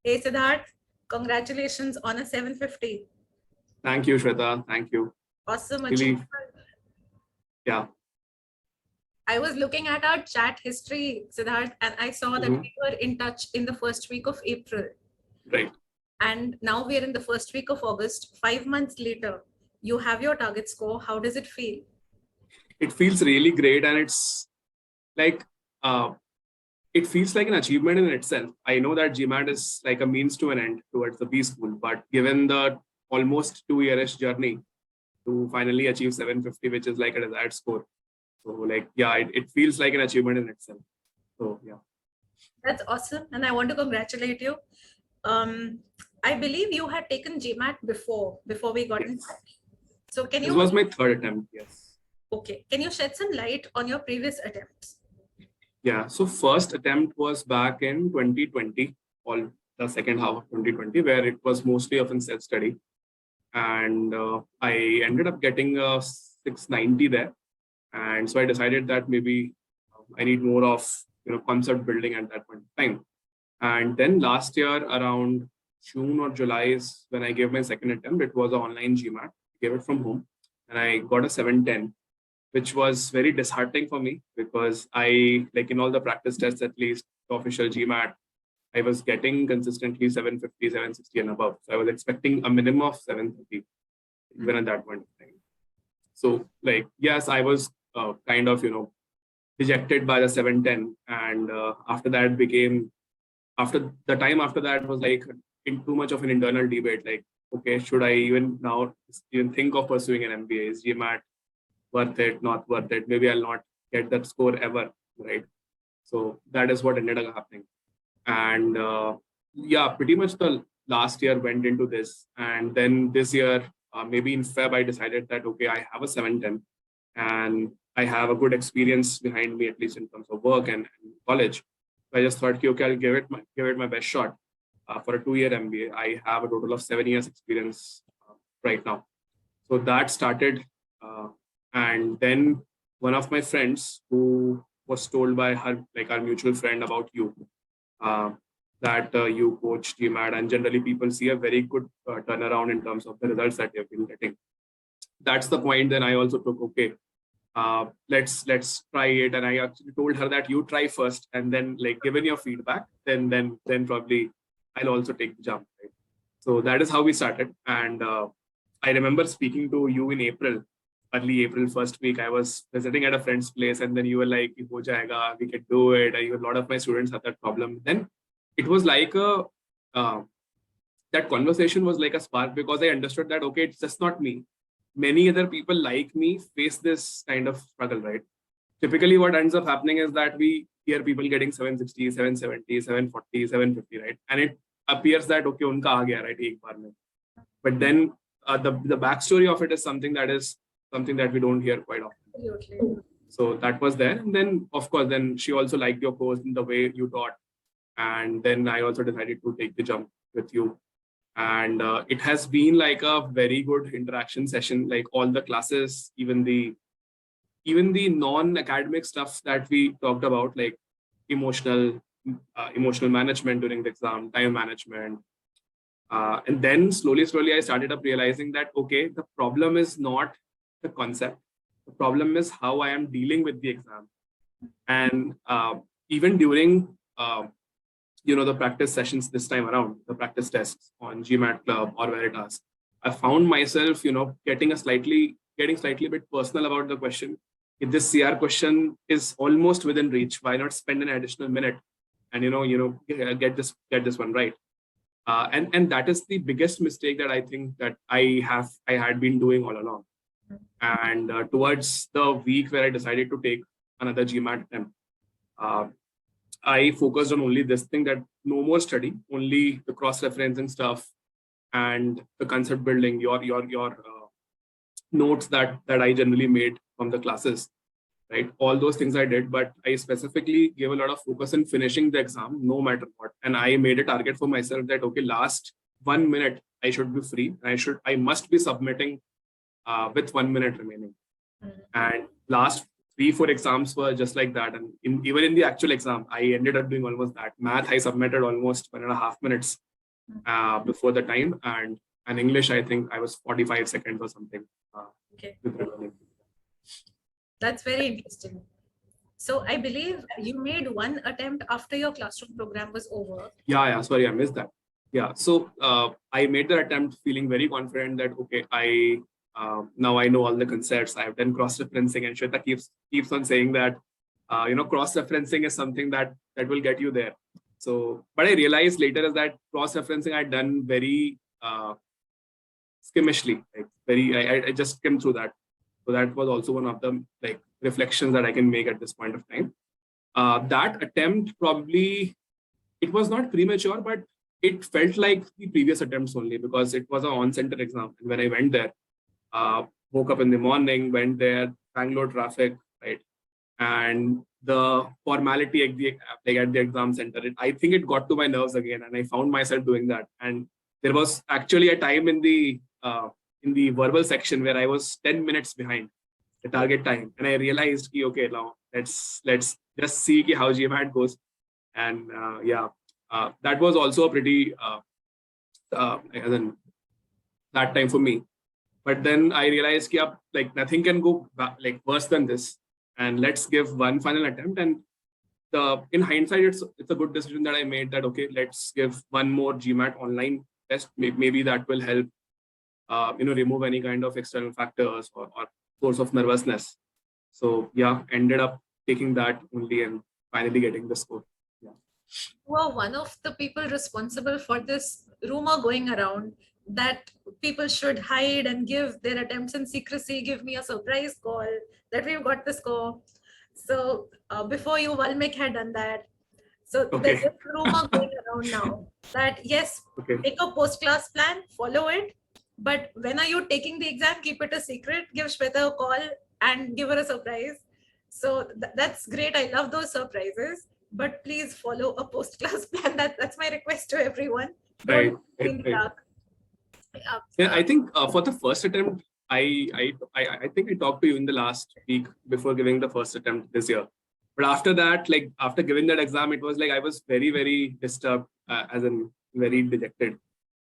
Hey Siddharth, congratulations on a 750. Thank you, Shweta. Thank you. Awesome Really, achievement. yeah. I was looking at our chat history, Siddharth, and I saw that we were in touch in the first week of April. Right. And now we are in the first week of August. 5 months later, you have your target score. How does it feel? It feels really great, and it's like uh, it feels like an achievement in itself. I know that GMAT is like a means to an end towards the B school, but given the almost 2 yearish journey to finally achieve 750, which is like a desired score. So like, yeah, it feels like an achievement in itself. So yeah. That's awesome. And I want to congratulate you. Um, I believe you had taken GMAT before we got in touch. So This was my third attempt, yes. Okay, can you shed some light on your previous attempts? Yeah, so first attempt was back in 2020, all the second half of 2020, where it was mostly of in self-study. And I ended up getting a 690 there. And so I decided that maybe I need more of concept building at that point in time. And then last year around June or July is when I gave my second attempt. It was an online GMAT. I gave it from home and I got a 710, which was very disheartening for me because I, like in all the practice tests, at least the official GMAT, I was getting consistently 750, 760 and above. So I was expecting a minimum of 730 even at that point in time. So like, yes, I was kind of, dejected by the 710. And after that after that was like in too much of an internal debate. Like, okay, should I even now even think of pursuing an MBA? Is GMAT worth it, not worth it? Maybe I'll not get that score ever, right? So that is what ended up happening. And yeah, pretty much the last year went into this. And then this year, maybe in Feb, I decided that, okay, I have a 710 and I have a good experience behind me, at least in terms of work and college. So I just thought, okay, I'll give it my best shot. For a 2-year MBA, I have a total of 7 years experience right now. So that started. And then one of my friends who was told by her, like our mutual friend about you, that you coach GMAT and generally people see a very good turnaround in terms of the results that you've been getting. That's the point. Then I also took, okay, let's try it. And I actually told her that you try first and then like given your feedback, then probably I'll also take the jump. Right? So that is how we started. And I remember speaking to you in early April, first week. I was visiting at a friend's place and then you were like, ho jayega, we can do it. A lot of my students had that problem. Then it was like that conversation was like a spark because I understood that, okay, it's just not me. Many other people like me face this kind of struggle, right? Typically what ends up happening is that we hear people getting 760, 770, 740, 750, right? And it appears that, okay, unka aa gaya, right? Ek baar mein. But then the backstory of it is something that we don't hear quite often. Absolutely. So that was there. And then, of course, then she also liked your course in the way you taught. And then I also decided to take the jump with you. And it has been like a very good interaction session, like all the classes, even the non-academic stuff that we talked about, like emotional management during the exam, time management. And then slowly, I started up realizing that, okay, the problem is not the concept. The problem is how I am dealing with the exam. And even during, the practice sessions this time around, the practice tests on GMAT Club or Veritas, I found myself, getting slightly bit personal about the question. If this CR question is almost within reach, why not spend an additional minute and, get this one right? And that is the biggest mistake that I think that I had been doing all along. And towards the week where I decided to take another GMAT attempt, I focused on only this thing, that no more study, only the cross-referencing stuff and the concept building, your notes that I generally made from the classes, right? All those things I did, but I specifically gave a lot of focus in finishing the exam, no matter what. And I made a target for myself that, okay, last 1 minute, I should be free. I must be submitting with 1 minute remaining. And last 3-4 exams were just like that. And even in the actual exam, I ended up doing almost that. Math, I submitted almost 1.5 minutes before the time, and English, I think I was 45 seconds or something. Okay, with returning. that's very interesting. So I believe you made one attempt after your classroom program was over. Yeah. Sorry, I missed that. Yeah. So I made the attempt feeling very confident that, okay, now I know all the concepts. I've done cross-referencing, and Shweta keeps on saying that, cross-referencing is something that will get you there. So, but I realized later is that cross-referencing I'd done very skimmishly, like I just skimmed through that. So that was also one of the like reflections that I can make at this point of time. That attempt probably, it was not premature, but it felt like the previous attempts only, because it was an on-center exam. And when I went there, woke up in the morning, went there, Bangalore traffic, right? And the formality at the exam center, I think it got to my nerves again, and I found myself doing that. And there was actually a time in the verbal section where I was 10 minutes behind the target time, and I realized, okay, now let's just see how GMAT goes. And that was also a pretty that time for me. But then I realized, like nothing can go like worse than this, and let's give one final attempt. And in hindsight, it's a good decision that I made. That okay, let's give one more GMAT online test. Maybe that will help, remove any kind of external factors or source of nervousness. So yeah, ended up taking that only and finally getting the score. Yeah. You are one of the people responsible for this rumor going around that people should hide and give their attempts in secrecy, give me a surprise call that we've got the score. So before you, Valmik had done that. So there's Okay. a rumor going around now that yes, Okay. take a post-class plan, follow it. But when are you taking the exam, keep it a secret, give Shweta a call and give her a surprise. So that's great. I love those surprises. But please follow a post-class plan. That's my request to everyone. Right. Don't in the dark. Yeah, I think for the first attempt, I think I talked to you in the last week before giving the first attempt this year. But after that, like after giving that exam, it was like I was very, very disturbed, as in very dejected.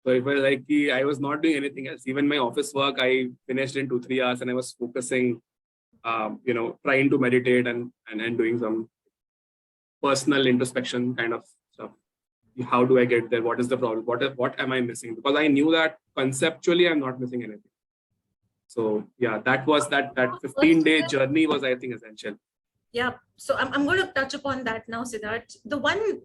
So it was like I was not doing anything else. Even my office work, I finished in 2-3 hours, and I was focusing, trying to meditate and doing some personal introspection kind of stuff. How do I get there? What is the problem? What am I missing? Because I knew that conceptually I'm not missing anything. So yeah, that was that 15-day journey was, I think, essential. Yeah. So I'm going to touch upon that now, Siddharth. The one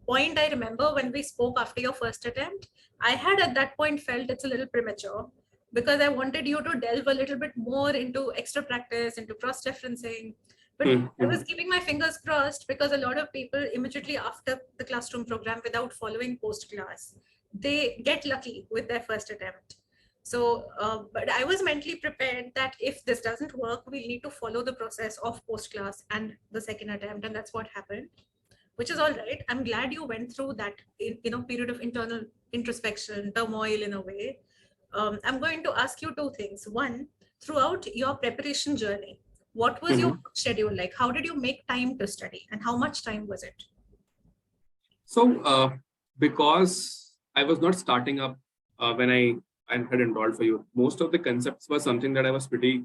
point I remember when we spoke after your first attempt, I had at that point felt it's a little premature because I wanted you to delve a little bit more into extra practice, into cross-referencing. But I was keeping my fingers crossed because a lot of people immediately after the classroom program, without following post-class, they get lucky with their first attempt. So, but I was mentally prepared that if this doesn't work, we'll need to follow the process of post-class and the second attempt. And that's what happened, which is all right. I'm glad you went through that, period of internal introspection, turmoil in a way. I'm going to ask you two things. One, throughout your preparation journey, what was your schedule like? How did you make time to study and how much time was it? So because I was not starting up when I had enrolled for you, most of the concepts were something that I was pretty,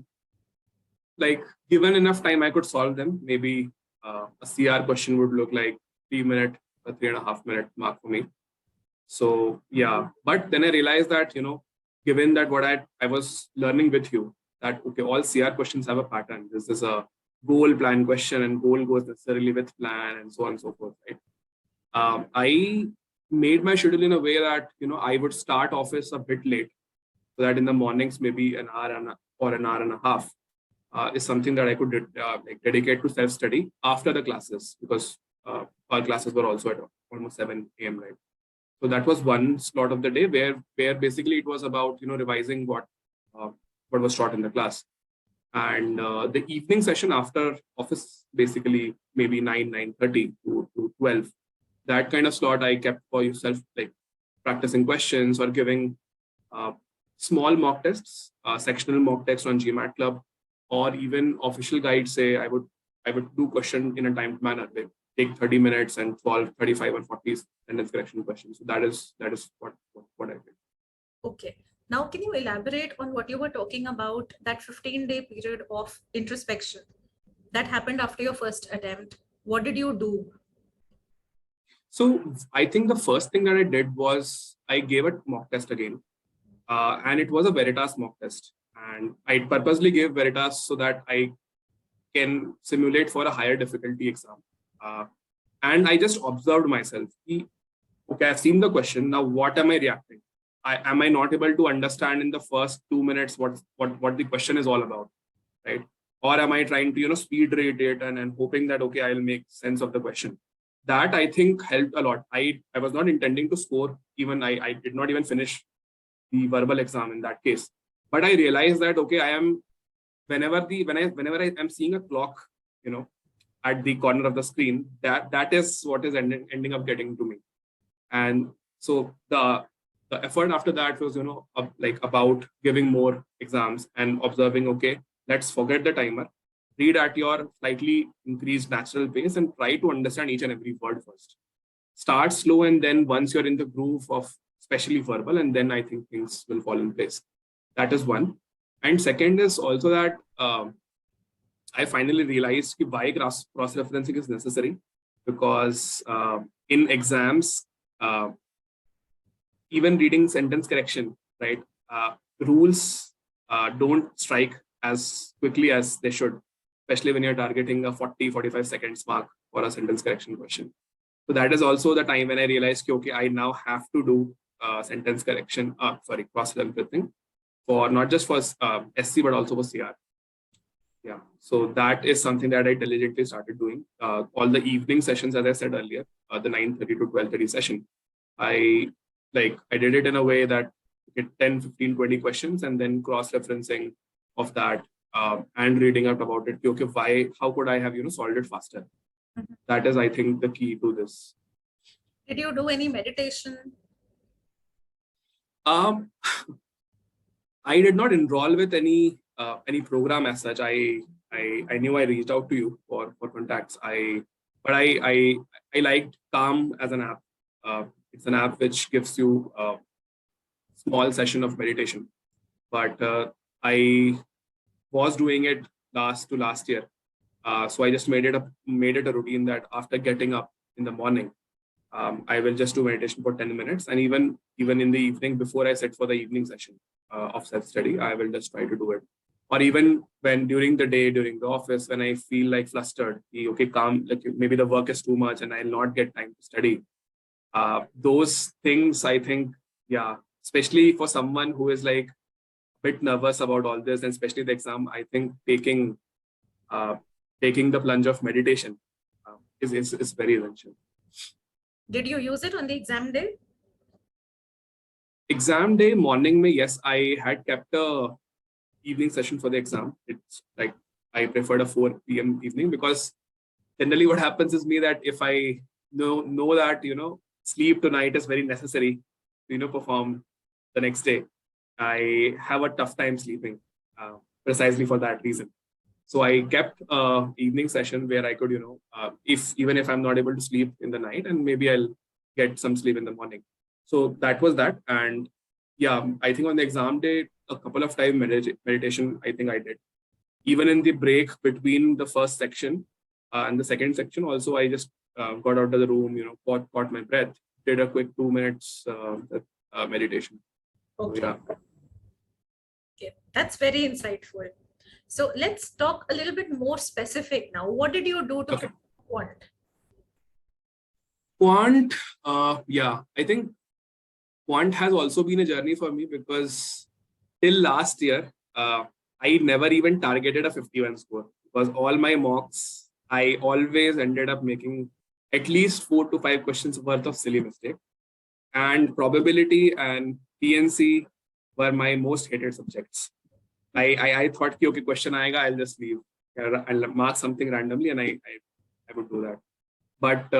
like, given enough time, I could solve them. Maybe a CR question would look like 3-minute or 3.5-minute mark for me. So yeah, but then I realized that, given that what I was learning with you, that okay, all CR questions have a pattern. This is a goal plan question, and goal goes necessarily with plan, and so on and so forth, right? I made my schedule in a way that, I would start office a bit late, so that in the mornings, maybe an hour or an hour and a half is something that I could dedicate to self-study after the classes, because our classes were also at almost 7 a.m. right? So that was one slot of the day where basically it was about, revising what was taught in the class. And the evening session after office, basically maybe 9:30 to 12, that kind of slot I kept for yourself, like practicing questions or giving small mock tests, sectional mock tests on GMAT Club, or even official guides say I would do question in a timed manner, like take 30 minutes and solve 35 or 40 sentence correction questions. So that is what I did. Okay. Now, can you elaborate on what you were talking about, that 15-day period of introspection that happened after your first attempt? What did you do? So I think the first thing that I did was I gave a mock test again. And it was a Veritas mock test. And I purposely gave Veritas so that I can simulate for a higher difficulty exam. And I just observed myself. Okay, I've seen the question. Now, what am I reacting? Am I not able to understand in the first 2 minutes what the question is all about, right? Or am I trying to speed read it and hoping that okay, I'll make sense of the question? That I think helped a lot. I was not intending to score. Even I did not even finish the verbal exam in that case. But I realized that okay, I am whenever I am seeing a clock, at the corner of the screen, that is what is ending up getting to me. And so the effort after that was like about giving more exams and observing, okay, let's forget the timer, read at your slightly increased natural pace and try to understand each and every word first. Start slow, and then once you're in the groove of especially verbal, and then I think things will fall in place. That is one. And second is also that I finally realized why cross-referencing is necessary, because in exams, even reading sentence correction, right? Rules don't strike as quickly as they should, especially when you're targeting a 40-45 seconds mark for a sentence correction question. So that is also the time when I realized, okay, I now have to do sentence correction, cross-referencing for not just for SC, but also for CR. Yeah, so that is something that I diligently started doing. All the evening sessions, as I said earlier, the 9:30 to 12:30 session, I did it in a way that get 10, 15, 20 questions and then cross-referencing of that and reading out about it. Okay, how could I have solved it faster? Mm-hmm. That is, I think, the key to this. Did you do any meditation? I did not enroll with any program as such. I knew I reached out to you for contacts. But I liked Calm as an app. It's an app which gives you a small session of meditation. But I was doing it last year. So I just made it a routine that after getting up in the morning, I will just do meditation for 10 minutes. And even in the evening, before I sit for the evening session of self-study, I will just try to do it. Or even when during the day, during the office, when I feel like flustered, okay, calm, like maybe the work is too much and I'll not get time to study. Those things, I think, yeah, especially for someone who is like a bit nervous about all this, and especially the exam, I think taking the plunge of meditation is very essential. Did you use it on the exam day? Exam day morning, yes, I had kept a evening session for the exam. It's like I preferred a 4 p.m. evening, because generally what happens is that if I know that sleep tonight is very necessary to perform the next day, I have a tough time sleeping precisely for that reason. So I kept evening session where I could even if I'm not able to sleep in the night, and maybe I'll get some sleep in the morning. So that was that. And yeah, I think on the exam day, a couple of times meditation, I think I did. Even in the break between the first section and the second section, also I just got out of the room, caught my breath, did a quick 2 minutes meditation. Okay. So, yeah. Okay, that's very insightful. So let's talk a little bit more specific now. What did you do to Quant? Quant, yeah, I think Quant has also been a journey for me, because till last year, I never even targeted a 51 score, because all my mocks, I always ended up making at least 4 to 5 questions worth of silly mistake. And probability and PNC were my most hated subjects. I thought, okay, question aayega, I'll just leave. I'll mark something randomly, and I would do that. But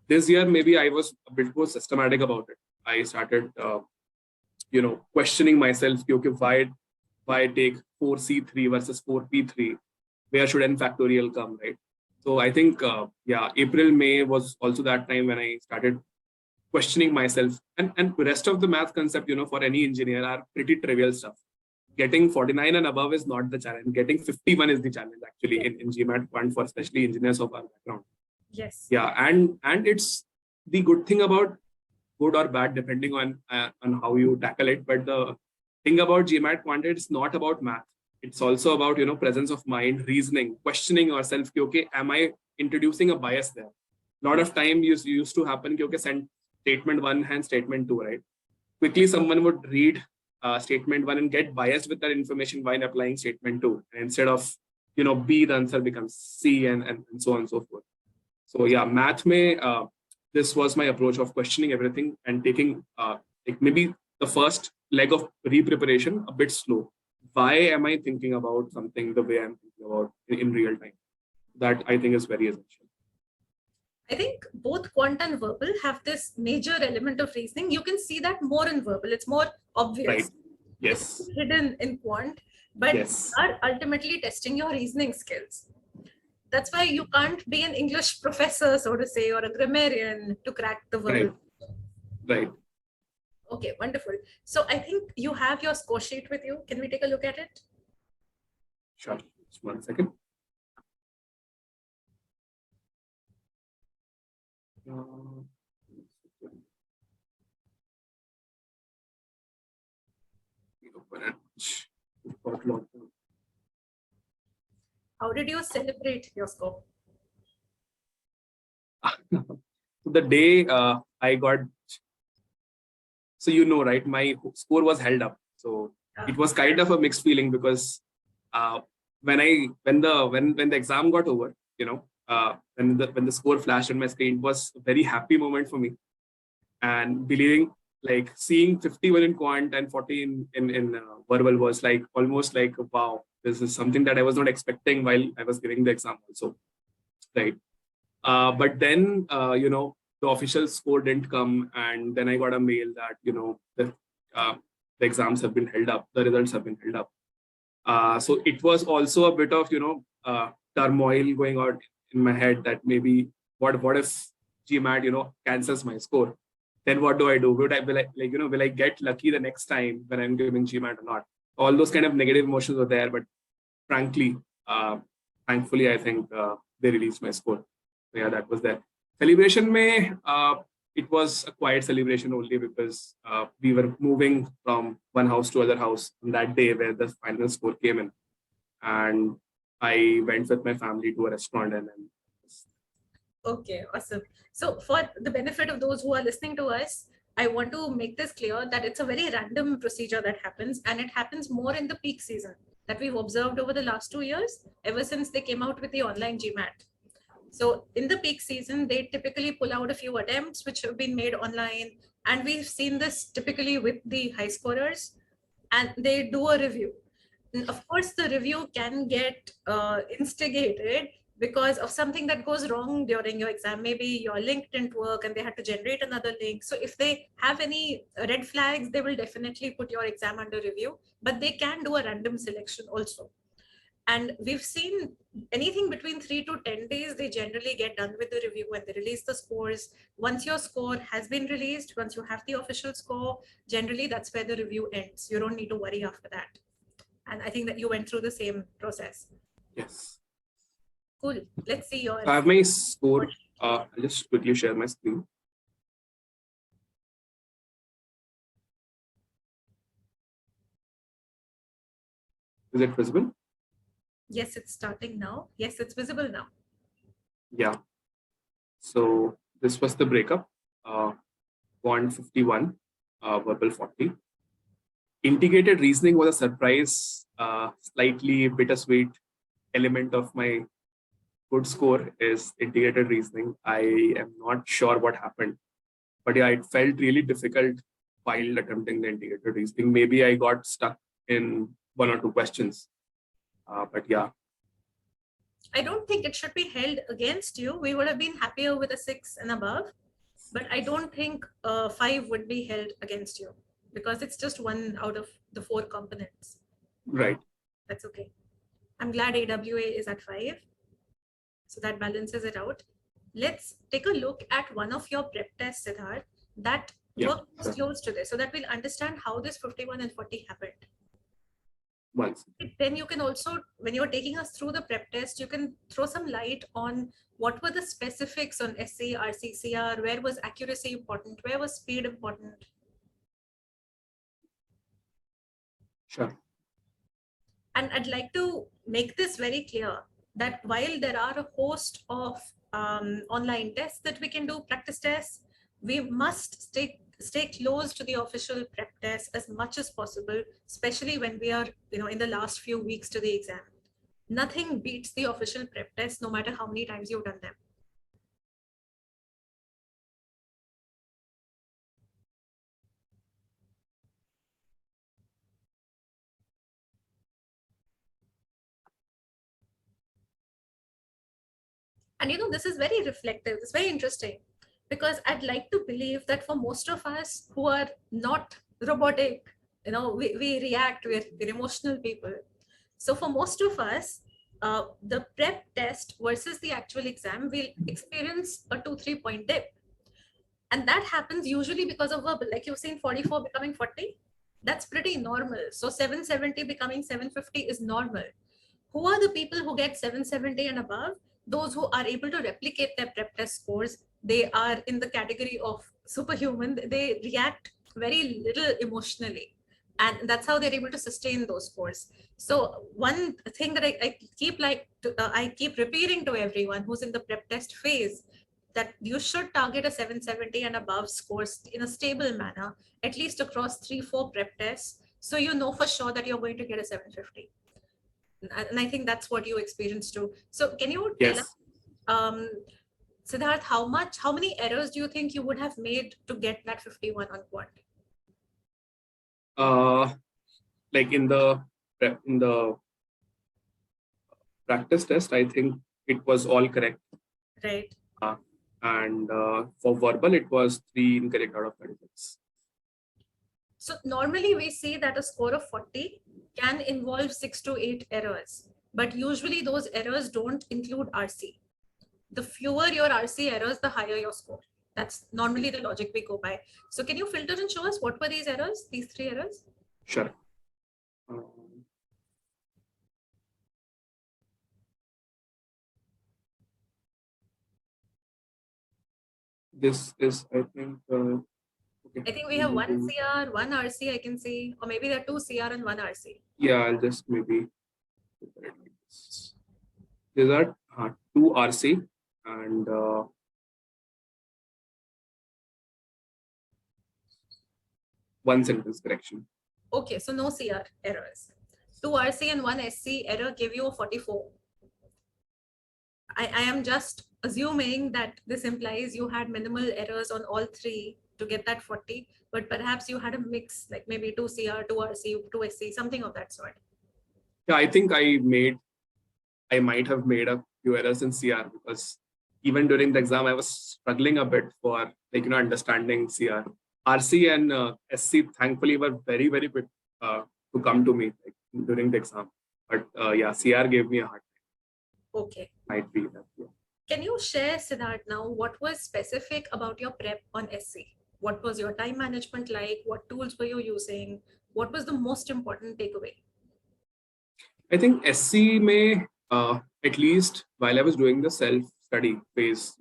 this year, maybe I was a bit more systematic about it. I started, questioning myself, okay, why take 4C3 versus 4P3? Where should n factorial come, right? So I think, yeah, April, May was also that time when I started questioning myself. And the rest of the math concept, for any engineer are pretty trivial stuff. Getting 49 and above is not the challenge. Getting 51 is the challenge actually in GMAT quant for especially engineers of our background. Yes. Yeah, and it's the good thing about good or bad depending on how you tackle it. But the thing about GMAT quant, it's not about math. It's also about presence of mind, reasoning, questioning yourself. Okay, am I introducing a bias there? A lot of time used to happen. Okay, send statement one and statement two, right? Quickly someone would read statement one and get biased with that information while applying statement two. And instead of B, the answer becomes C, and so on and so forth. So yeah, math mein, this was my approach of questioning everything and taking like maybe the first leg of re-preparation a bit slow. Why am I thinking about something the way I'm thinking about in real time? That I think is very essential. I think both quant and verbal have this major element of reasoning. You can see that more in verbal. It's more obvious. Right. It's Yes. hidden in quant, but Yes. you are ultimately testing your reasoning skills. That's why you can't be an English professor, so to say, or a grammarian to crack the verbal. Right. Okay, wonderful. So I think you have your score sheet with you. Can we take a look at it? Sure. Just 1 second. How did you celebrate your score? The day I got, so right, my score was held up. So it was kind of a mixed feeling because when the exam got over, when the score flashed on my screen, it was a very happy moment for me. And believing, like seeing 51 in quant and 40 in verbal was like almost like, wow, this is something that I was not expecting while I was giving the exam also, right? But then the official score didn't come, and then I got a mail that the exams have been held up, the results have been held up. So it was also a bit of turmoil going on in my head that maybe what if GMAT cancels my score? Then what do I do? Will I get lucky the next time when I'm giving GMAT or not? All those kind of negative emotions were there, but frankly, thankfully, I think they released my score. So yeah, that was there. Celebration may it was a quiet celebration only because we were moving from one house to other house on that day where the final score came in, and I went with my family to a restaurant and then. Okay, awesome. So for the benefit of those who are listening to us, I want to make this clear that it's a very random procedure that happens, and it happens more in the peak season that we've observed over the last 2 years, ever since they came out with the online GMAT. So in the peak season, they typically pull out a few attempts which have been made online. And we've seen this typically with the high scorers, and they do a review. And of course, the review can get instigated because of something that goes wrong during your exam. Maybe your link didn't work and they had to generate another link. So if they have any red flags, they will definitely put your exam under review, but they can do a random selection also. And we've seen anything between 3 to 10 days, they generally get done with the review and they release the scores. Once your score has been released, once you have the official score, generally that's where the review ends. You don't need to worry after that. And I think that you went through the same process. Yes. Cool. Let's see your. So I have my score. I'll just quickly share my screen. Is it visible? Yes, it's starting now. Yes, it's visible now. Yeah. So this was the breakup. Quant 51, verbal 40. Integrated reasoning was a surprise, slightly bittersweet element of my good score is integrated reasoning. I am not sure what happened, but yeah, it felt really difficult while attempting the integrated reasoning. Maybe I got stuck in one or two questions, but yeah. I don't think it should be held against you. We would have been happier with a 6 and above, but I don't think 5 would be held against you because it's just one out of the 4 components. Right. That's okay. I'm glad AWA is at 5. So that balances it out. Let's take a look at one of your prep tests, Siddharth, that works close to this so that we'll understand how this 51 and 40 happened. Once. Then you can also, when you're taking us through the prep test, you can throw some light on what were the specifics on SC, RC, CR, where was accuracy important, where was speed important? Sure. And I'd like to make this very clear that while there are a host of online tests that we can do, practice tests, we must stay close to the official prep test as much as possible, especially when we are in the last few weeks to the exam. Nothing beats the official prep test, no matter how many times you've done them. And this is very reflective, it's very interesting, because I'd like to believe that for most of us who are not robotic, we react, we're emotional people. So for most of us, the prep test versus the actual exam, we'll experience a 2-3 point dip. And that happens usually because of verbal, like you've seen 44 becoming 40. That's pretty normal. So 770 becoming 750 is normal. Who are the people who get 770 and above? Those who are able to replicate their prep test scores. They are in the category of superhuman. They react very little emotionally. And that's how they're able to sustain those scores. So one thing that I keep repeating to everyone who's in the prep test phase, that you should target a 770 and above scores in a stable manner, at least across 3-4 prep tests. So you know for sure that you're going to get a 750. And I think that's what you experienced too. So can you tell us, Siddharth, how many errors do you think you would have made to get that 51 on quant? Like in the practice test, I think it was all correct. Right. And for verbal, it was 3 incorrect out of 36. So normally we see that a score of 40 can involve 6 to 8 errors, but usually those errors don't include RC. The fewer your RC errors, the higher your score. That's normally the logic we go by. So can you filter and show us what were these errors, these 3 errors? Sure. This is, I think, okay. I think we have 1 CR, 1 RC, I can see, or maybe there are 2 CR and 1 RC. Yeah, I'll just maybe. These are 2 RC and 1 sentence correction. Okay, so no CR errors. 2 RC and 1 SC error give you a 44. I am just assuming that this implies you had minimal errors on all 3 to get that 40, but perhaps you had a mix, like maybe 2 CR, 2 RC, 2 SC, something of that sort. Yeah, I think I might have made a few errors in CR, because even during the exam, I was struggling a bit for understanding CR. RC and SC, thankfully, were very, very quick to come to me during the exam. But yeah, CR gave me a hard time. Okay. Might be that. Yeah. Can you share, Siddharth, now what was specific about your prep on SC? What was your time management like? What tools were you using? What was the most important takeaway? I think SC may, at least while I was doing the self-study phase,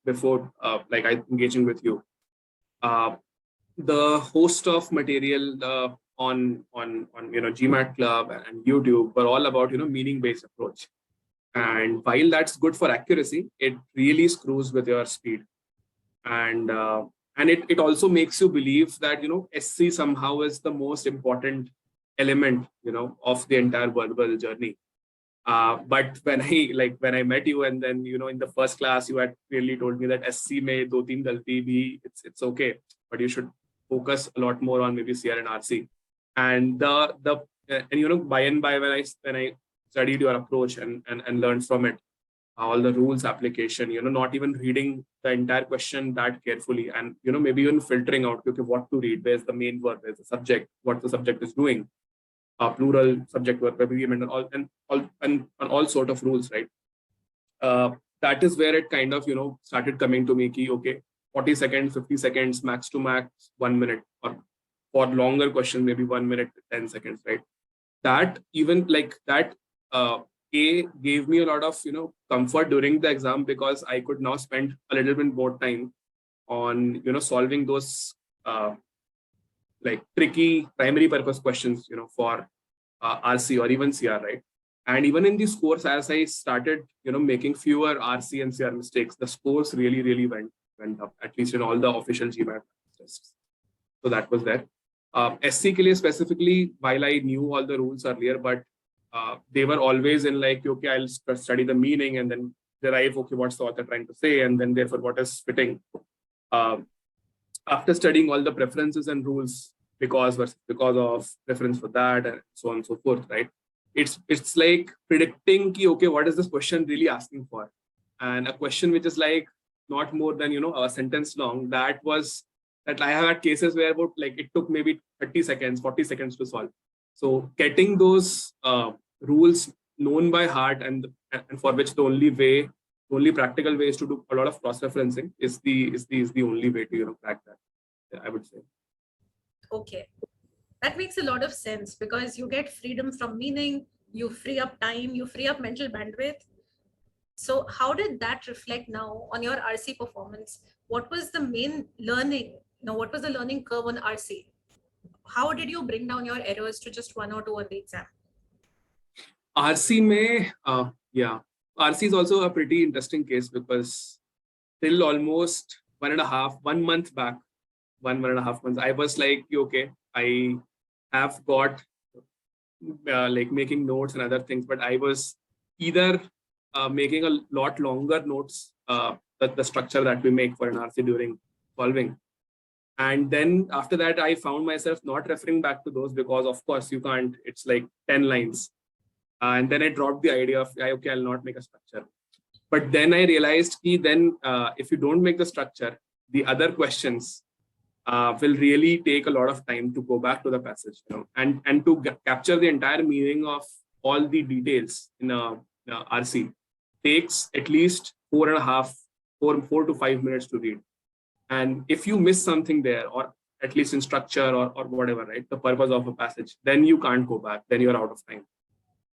before I engaging with you, the host of material on GMAT Club and YouTube were all about meaning-based approach. And while that's good for accuracy, it really screws with your speed. And it also makes you believe that SC somehow is the most important element of the entire verbal journey. But when I met you, and then in the first class you had clearly told me that SC mein 2-3 galti bhi, it's okay, but you should focus a lot more on maybe CR and RC. And by and by, when I studied your approach and learned from it, all the rules application, not even reading the entire question that carefully, and maybe even filtering out, okay, what to read, where's the main verb, where's the subject, what the subject is doing, plural, subject, verb, agreement, and all sort of rules, right? that is where it kind of, started coming to me, ki, okay, 40 seconds, 50 seconds, max to max, 1 minute, or for longer questions, maybe 1 minute, 10 seconds, right? That even like that, gave me a lot of, comfort during the exam, because I could now spend a little bit more time on, solving those, like tricky primary purpose questions, for RC or even CR, right? And even in these scores, as I started, making fewer RC and CR mistakes, the scores really, really went up, at least in all the official GMAT tests. So that was there. SC ke liye specifically, while I knew all the rules earlier, but they were always in like, okay, I'll study the meaning and then derive, okay, what's the author trying to say, and then therefore what is fitting. After studying all the preferences and rules, because of preference for that, and so on and so forth, right? It's like predicting ki, okay, what is this question really asking for? And a question which is like not more than, a sentence long, that I have had cases where about like it took maybe 30 seconds, 40 seconds to solve. So getting those rules known by heart, and for which the only practical way is to do a lot of cross-referencing is the only way to, crack that, I would say. Okay. That makes a lot of sense, because you get freedom from meaning, you free up time, you free up mental bandwidth. So how did that reflect now on your RC performance? What was the main learning? What was the learning curve on RC? How did you bring down your errors to just 1 or 2 on the exam? RC mein, RC is also a pretty interesting case, because till almost 1.5 months back, 1.5 months, I was like, okay, I have got like making notes and other things, but I was either making a lot longer notes, the structure that we make for an RC during solving. And then after that, I found myself not referring back to those, because of course you can't, it's like 10 lines. And then I dropped the idea of, okay, I'll not make a structure. But then I realized that if you don't make the structure, the other questions will really take a lot of time to go back to the passage, and to capture the entire meaning of all the details in a RC takes at least 4 to 5 minutes to read. And if you miss something there, or at least in structure or whatever, right, the purpose of a passage, then you can't go back, then you're out of time.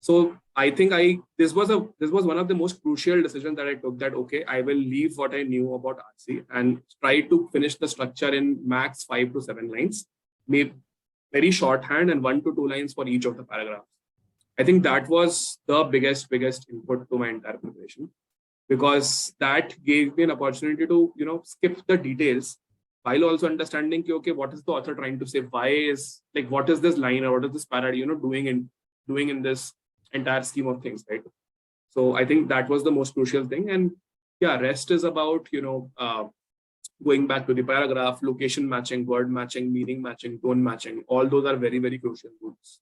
So I think this was one of the most crucial decisions that I took, that okay, I will leave what I knew about RC and try to finish the structure in max 5 to 7 lines, maybe very shorthand, and 1 to 2 lines for each of the paragraphs. I think that was the biggest input to my entire preparation, because that gave me an opportunity to, skip the details, while also understanding, okay, what is the author trying to say? What is this line, or what is this parody, doing in this entire scheme of things, right? So I think that was the most crucial thing. And yeah, rest is about, going back to the paragraph, location matching, word matching, meaning matching, tone matching. All those are very, very crucial rules.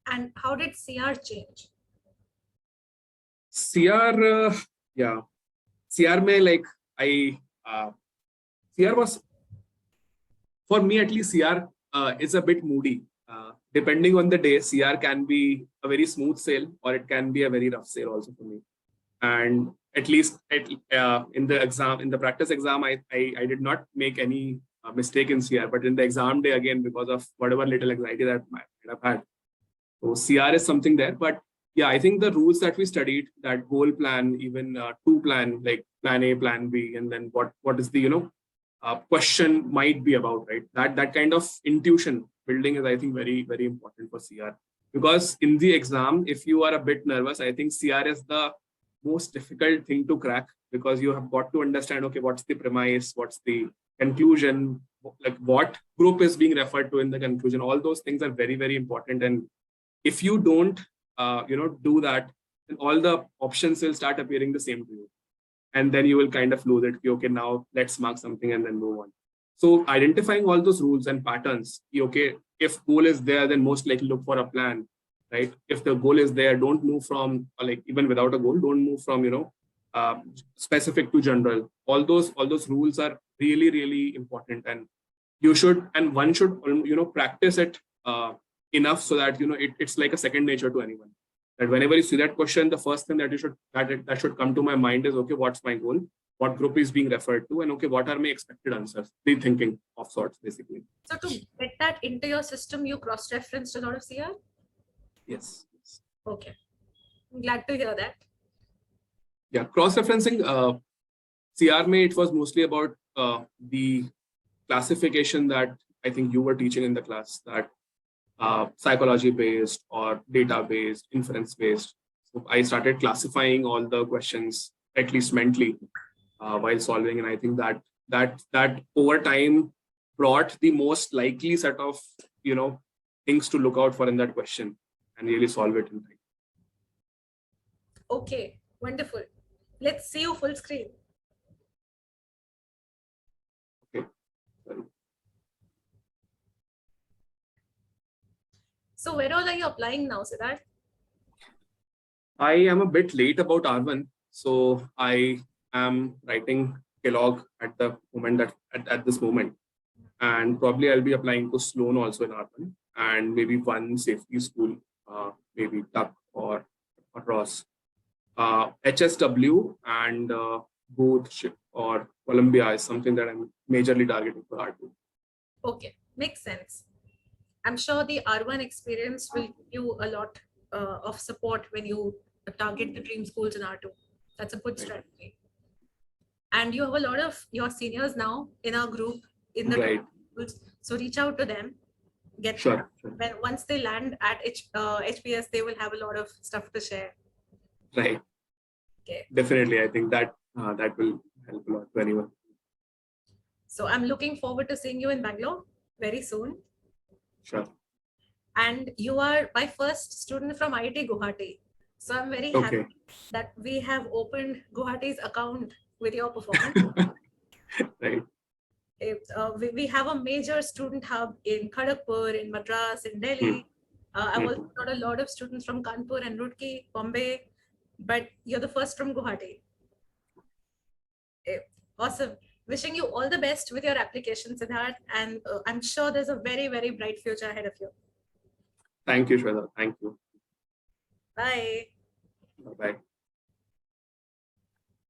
And how did CR change? CR, CR may like CR was, for me at least, CR is a bit moody. Depending on the day, CR can be a very smooth sail, or it can be a very rough sail also for me. And at least in the practice exam, I did not make any mistake in CR, but in the exam day, again, because of whatever little anxiety that I might have had. So CR is something there, but yeah, I think the rules that we studied, that goal plan, even two plan, like plan A, plan B, and then what is the, question might be about, right? That kind of intuition building is, I think, very, very important for CR. Because in the exam, if you are a bit nervous, I think CR is the most difficult thing to crack, because you have got to understand, okay, what's the premise, what's the conclusion, like what group is being referred to in the conclusion. All those things are very, very important. And if you don't, do that, then all the options will start appearing the same to you. And then you will kind of lose it. Okay, now let's mark something and then move on. So identifying all those rules and patterns, okay, if goal is there, then most likely look for a plan, right? If the goal is there, don't move from, like, even without a goal, don't move from, specific to general. All those rules are really, really important. And one should, practice it enough so that, it's like a second nature to anyone. That whenever you see that question, the first thing that that should come to my mind is, okay, what's my goal? What group is being referred to? And okay, what are my expected answers? The thinking of sorts, basically. So to get that into your system, you cross-referenced a lot of CR? Yes. Okay. I'm glad to hear that. Yeah, cross-referencing, CR May, it was mostly about the classification that I think you were teaching in the class, that psychology-based or data-based, inference-based. So I started classifying all the questions, at least mentally, while solving. And I think that over time brought the most likely set of, things to look out for in that question and really solve it in time. Okay, wonderful. Let's see you full screen. Okay. Sorry. So where all are you applying now, Siddharth? I am a bit late about R1. So I am writing Kellogg at the moment, at this moment. And probably I'll be applying to Sloan also in R1, and maybe one safety school, maybe Tuck or Ross. HSW and Booth or Columbia is something that I'm majorly targeting for R2. Okay, makes sense. I'm sure the R1 experience will give you a lot of support when you target the dream schools in R2. That's a good strategy. And you have a lot of your seniors now in our group in the schools. So reach out to them. Get sure. Once they land at HPS, they will have a lot of stuff to share. Right. Okay. Definitely, I think that that will help a lot to anyone. So I'm looking forward to seeing you in Bangalore very soon. Sure. And you are my first student from IIT Guwahati. So I'm very happy that we have opened Guwahati's account with your performance. Right. We have a major student hub in Kharagpur, in Madras, in Delhi. I've also got a lot of students from Kanpur and Roorkee, Bombay, but you're the first from Guwahati. Awesome. Wishing you all the best with your application, Siddharth, and I'm sure there's a very, very bright future ahead of you. Thank you, Shweta. Thank you. Bye. Bye-bye.